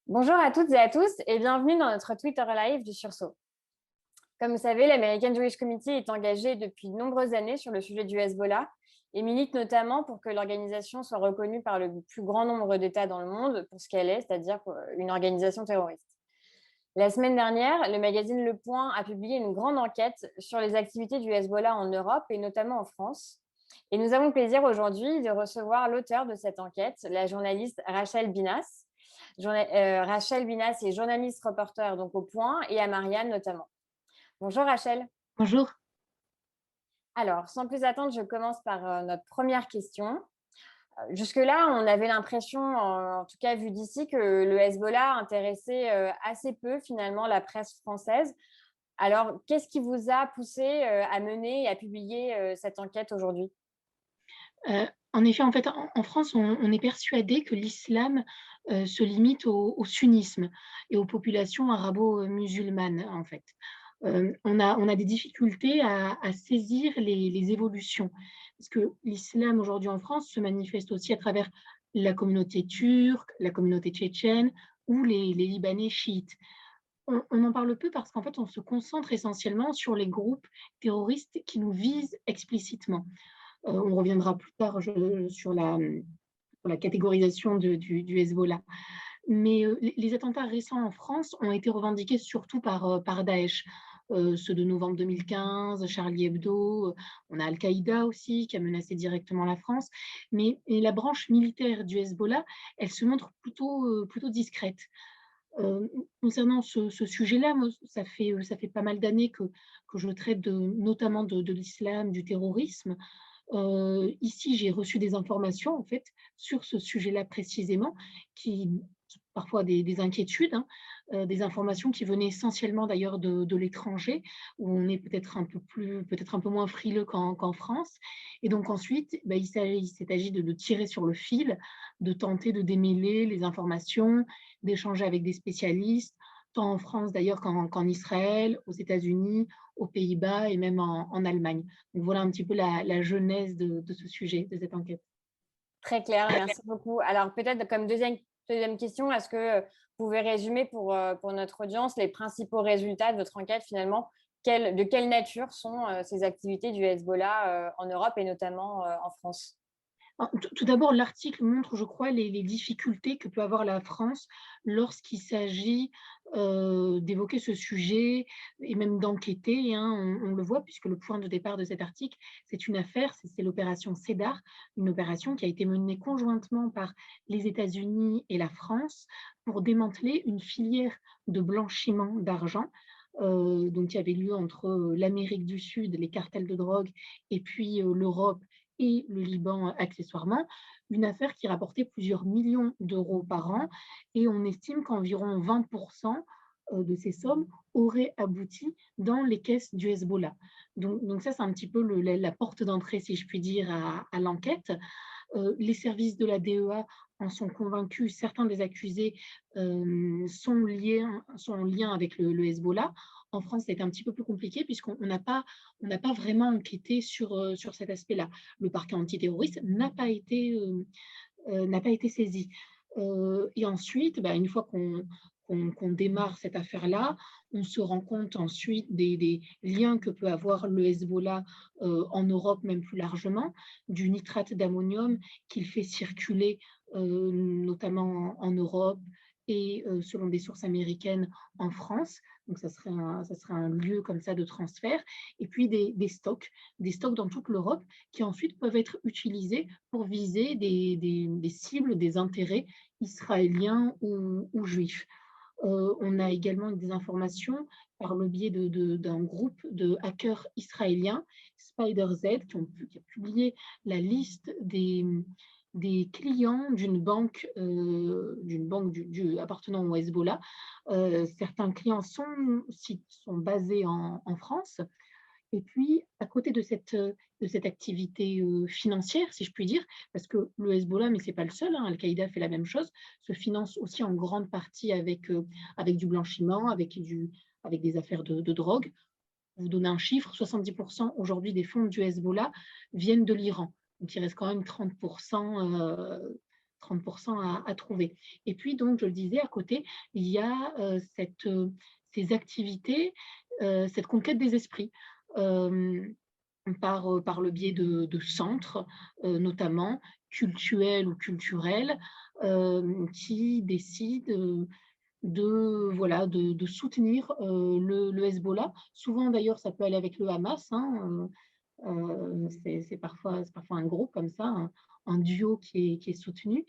Bonjour à toutes et à tous et bienvenue dans notre Twitter Live du Sursaut. Comme vous savez, l'American Jewish Committee est engagée depuis de nombreuses années sur le sujet du Hezbollah et milite notamment pour que l'organisation soit reconnue par le plus grand nombre d'États dans le monde pour ce qu'elle est, c'est-à-dire une organisation terroriste. La semaine dernière, le magazine Le Point a publié une grande enquête sur les activités du Hezbollah en Europe et notamment en France. Et nous avons le plaisir aujourd'hui de recevoir l'auteur de cette enquête, la journaliste Rachel Binas. Rachel Binas est journaliste reporter donc au Point et à Marianne notamment. Bonjour Rachel. Bonjour. Alors, sans plus attendre, je commence par notre première question. Jusque-là, on avait l'impression, en tout cas vu d'ici, que le Hezbollah intéressait assez peu finalement la presse française. Alors, qu'est-ce qui vous a poussé à mener et à publier cette enquête aujourd'hui? En effet, en fait, en France, on est persuadé que l'islam, se limite au sunnisme et aux populations arabo-musulmanes, en fait. On a des difficultés à saisir les évolutions. Parce que l'islam, aujourd'hui en France, se manifeste aussi à travers la communauté turque, la communauté tchétchène ou les Libanais chiites. On en parle peu parce qu'en fait, on se concentre essentiellement sur les groupes terroristes qui nous visent explicitement. On reviendra plus tard sur la catégorisation du Hezbollah. Mais les attentats récents en France ont été revendiqués surtout par Daesh. Ceux de novembre 2015, Charlie Hebdo, on a Al-Qaïda aussi qui a menacé directement la France. Mais et la branche militaire du Hezbollah, elle se montre plutôt discrète. Heu, Concernant ce sujet-là, moi, ça fait pas mal d'années que je traite notamment de l'islam, du terrorisme. Ici, j'ai reçu des informations, en fait, sur ce sujet-là précisément, qui parfois des inquiétudes, hein, des informations qui venaient essentiellement d'ailleurs de l'étranger, où on est peut-être un peu moins frileux qu'en France. Et donc ensuite, bah, il s'est agi de tirer sur le fil, de tenter de démêler les informations, d'échanger avec des spécialistes, tant en France d'ailleurs qu'en Israël, aux États-Unis, aux Pays-Bas et même en Allemagne. Donc voilà un petit peu la genèse de ce sujet, de cette enquête. Très clair, merci beaucoup. Alors peut-être comme deuxième question, est-ce que vous pouvez résumer pour notre audience les principaux résultats de votre enquête finalement? De quelle nature sont ces activités du Hezbollah en Europe et notamment en France? Alors, tout d'abord, l'article montre, je crois, les difficultés que peut avoir la France lorsqu'il s'agit, d'évoquer ce sujet et même d'enquêter, hein. On le voit puisque le point de départ de cet article, c'est une affaire, c'est l'opération Cédar, une opération qui a été menée conjointement par les États-Unis et la France pour démanteler une filière de blanchiment d'argent, donc qui avait lieu entre, l'Amérique du Sud, les cartels de drogue et puis, l'Europe et le Liban accessoirement, une affaire qui rapportait plusieurs millions d'euros par an et on estime qu'environ 20 de ces sommes auraient abouti dans les caisses du Hezbollah. Donc ça, c'est un petit peu la porte d'entrée, si je puis dire, à l'enquête. Les services de la DEA en sont convaincus. Certains des accusés sont en lien avec le Hezbollah. En France, c'est un petit peu plus compliqué puisqu'on n'a pas vraiment enquêté sur cet aspect-là. Le parquet antiterroriste n'a pas été saisi. Et ensuite, bah, une fois qu'on démarre cette affaire-là, on se rend compte ensuite des liens que peut avoir le Hezbollah en Europe, même plus largement, du nitrate d'ammonium qu'il fait circuler notamment en Europe et selon des sources américaines en France. Donc ça serait un lieu comme ça de transfert. Et puis des stocks dans toute l'Europe qui ensuite peuvent être utilisés pour viser des cibles, des intérêts israéliens ou juifs. On a également des informations par le biais d'un groupe de hackers israéliens, Spider Z, qui a publié la liste des clients d'une banque appartenant au Hezbollah. Certains clients sont basés en France. Et puis, à côté de cette activité financière, si je puis dire, parce que le Hezbollah, mais c'est pas le seul, hein, Al-Qaïda fait la même chose, se finance aussi en grande partie avec du blanchiment, avec des affaires de drogue. Pour vous donner un chiffre, 70 aujourd'hui des fonds du Hezbollah viennent de l'Iran. Donc il reste quand même 30 30% à trouver. Et puis donc, je le disais, à côté, il y a ces activités, cette conquête des esprits. Euh, par le biais de centres, notamment cultuels ou culturels, qui décident voilà, de soutenir le Hezbollah. Souvent, d'ailleurs, ça peut aller avec le Hamas. Hein, c'est parfois un groupe comme ça, un duo qui est soutenu.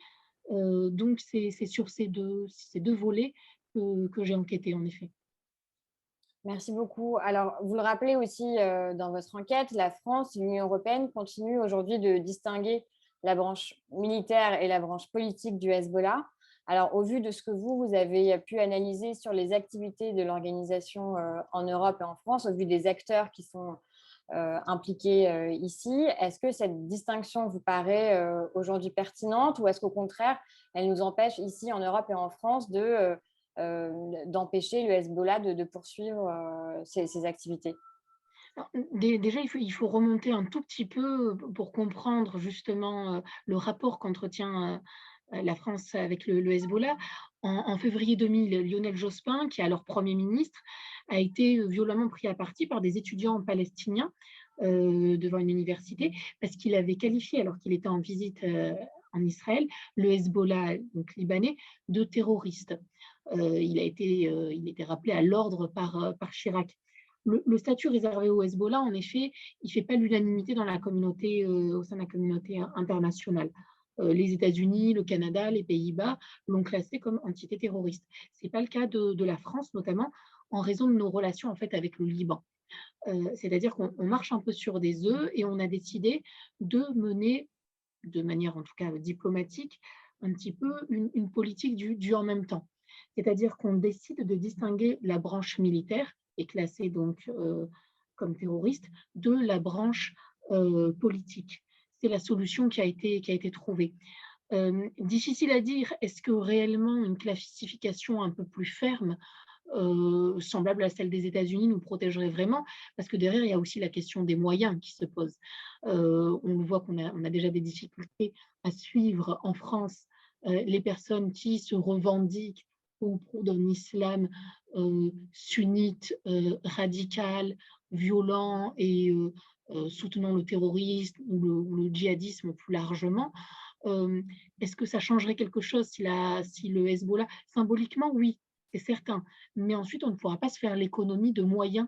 Donc, c'est sur ces deux volets que j'ai enquêté, en effet. Merci beaucoup. Alors, vous le rappelez aussi dans votre enquête, la France et l'Union européenne continuent aujourd'hui de distinguer la branche militaire et la branche politique du Hezbollah. Alors, au vu de ce que vous avez pu analyser sur les activités de l'organisation en Europe et en France, au vu des acteurs qui sont impliqués ici, est-ce que cette distinction vous paraît aujourd'hui pertinente ou est-ce qu'au contraire, elle nous empêche ici en Europe et en France d'empêcher le Hezbollah de poursuivre ses activités? Alors, déjà, il faut remonter un tout petit peu pour comprendre justement le rapport qu'entretient la France avec le Hezbollah. En février 2000, Lionel Jospin, qui est alors Premier ministre, a été violemment pris à partie par des étudiants palestiniens devant une université parce qu'il avait qualifié, alors qu'il était en visite en Israël, le Hezbollah, donc libanais, de terroriste. Il a été rappelé à l'ordre par Chirac. Le statut réservé au Hezbollah, en effet, il ne fait pas l'unanimité dans la communauté, au sein de la communauté internationale. Les États-Unis, le Canada, les Pays-Bas l'ont classé comme entité terroriste. Ce n'est pas le cas de la France, notamment en raison de nos relations en fait avec le Liban. C'est-à-dire qu'on marche un peu sur des œufs et on a décidé de mener, de manière en tout cas diplomatique, un petit peu une politique du en même temps. C'est-à-dire qu'on décide de distinguer la branche militaire, est classée donc comme terroriste, de la branche politique. C'est la solution qui a été trouvée. Difficile à dire, est-ce que réellement une classification un peu plus ferme, semblable à celle des États-Unis, nous protégerait vraiment? Parce que derrière, il y a aussi la question des moyens qui se posent. On voit on a déjà des difficultés à suivre en France les personnes qui se revendiquent au pro d'un islam sunnite, radical, violent et soutenant le terrorisme ou le djihadisme plus largement. Euh, Est-ce que ça changerait quelque chose si le Hezbollah, symboliquement, oui, c'est certain, mais ensuite on ne pourra pas se faire l'économie de moyens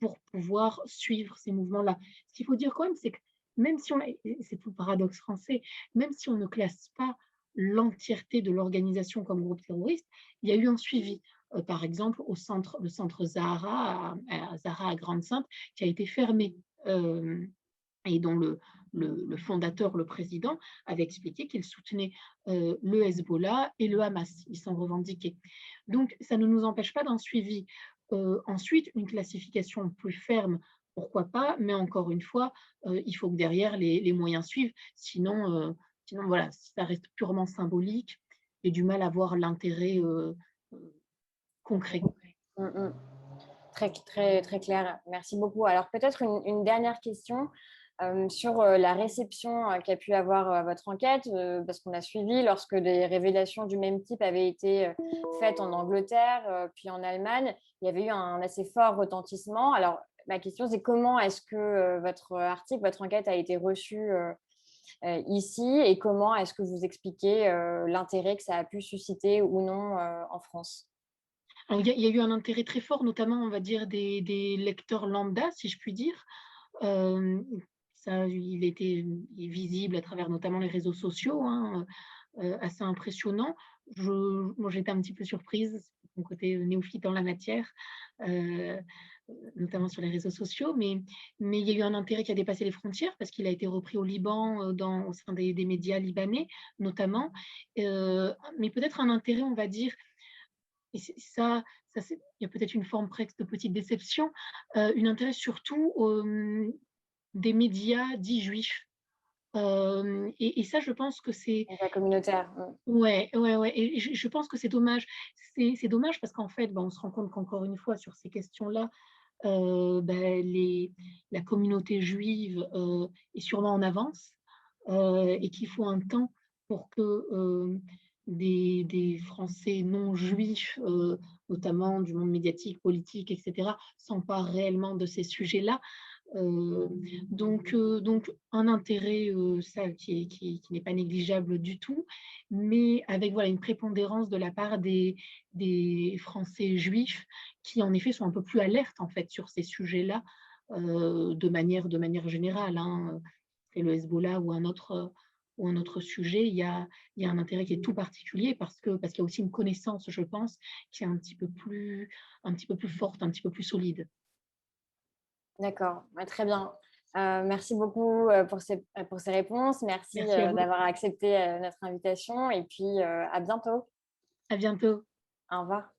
pour pouvoir suivre ces mouvements-là. Ce qu'il faut dire quand même, c'est que même si c'est tout le paradoxe français, même si on ne classe pas l'entièreté de l'organisation comme groupe terroriste, il y a eu un suivi. Par exemple, le centre Zahara à Grande-Sainte, qui a été fermé et dont le fondateur, le président, avait expliqué qu'il soutenait le Hezbollah et le Hamas. Ils s'en revendiquaient. Donc, ça ne nous empêche pas d'un suivi. Ensuite, une classification plus ferme, pourquoi pas, mais encore une fois, il faut que derrière les moyens suivent. Sinon, voilà, ça reste purement symbolique. J'ai du mal à voir l'intérêt concret. Mm -hmm. Très, très, très clair. Merci beaucoup. Alors, peut-être une dernière question sur la réception qu'a pu avoir votre enquête, parce qu'on a suivi lorsque des révélations du même type avaient été faites en Angleterre, puis en Allemagne, il y avait eu un assez fort retentissement. Alors, ma question, c'est comment est-ce que votre article, votre enquête a été reçue ici et comment est-ce que vous expliquez l'intérêt que ça a pu susciter ou non en France? Alors, il y a eu un intérêt très fort, notamment, on va dire, des lecteurs lambda, si je puis dire. Euh, Ça, il était visible à travers notamment les réseaux sociaux, hein, assez impressionnant. Moi, j'étais un petit peu surprise, mon côté néophyte en la matière, euh, notamment sur les réseaux sociaux, mais il y a eu un intérêt qui a dépassé les frontières parce qu'il a été repris au Liban, au sein des médias libanais, notamment. Mais peut-être un intérêt, on va dire, et il y a peut-être une forme presque de petite déception, un intérêt surtout des médias dits juifs. Et ça, je pense que c'est... La communautaire. Ouais, ouais, ouais. Et je pense que c'est dommage. C'est dommage parce qu'en fait, ben, on se rend compte qu'encore une fois, sur ces questions-là, ben, la communauté juive est sûrement en avance et qu'il faut un temps pour que des Français non juifs, notamment du monde médiatique, politique, et cetera, s'emparent réellement de ces sujets-là. Heu, donc un intérêt, ça qui n'est pas négligeable du tout, mais avec voilà une prépondérance de la part des Français juifs qui en effet sont un peu plus alertes en fait sur ces sujets-là, de manière générale, hein, c'est le Hezbollah ou un autre sujet, il y a un intérêt qui est tout particulier parce qu'il y a aussi une connaissance, je pense, qui est un petit peu plus forte, un petit peu plus solide. D'accord, ouais, très bien. Merci beaucoup pour ces réponses. Merci Merci à vous, d'avoir accepté notre invitation et puis à bientôt. à bientôt. Au revoir.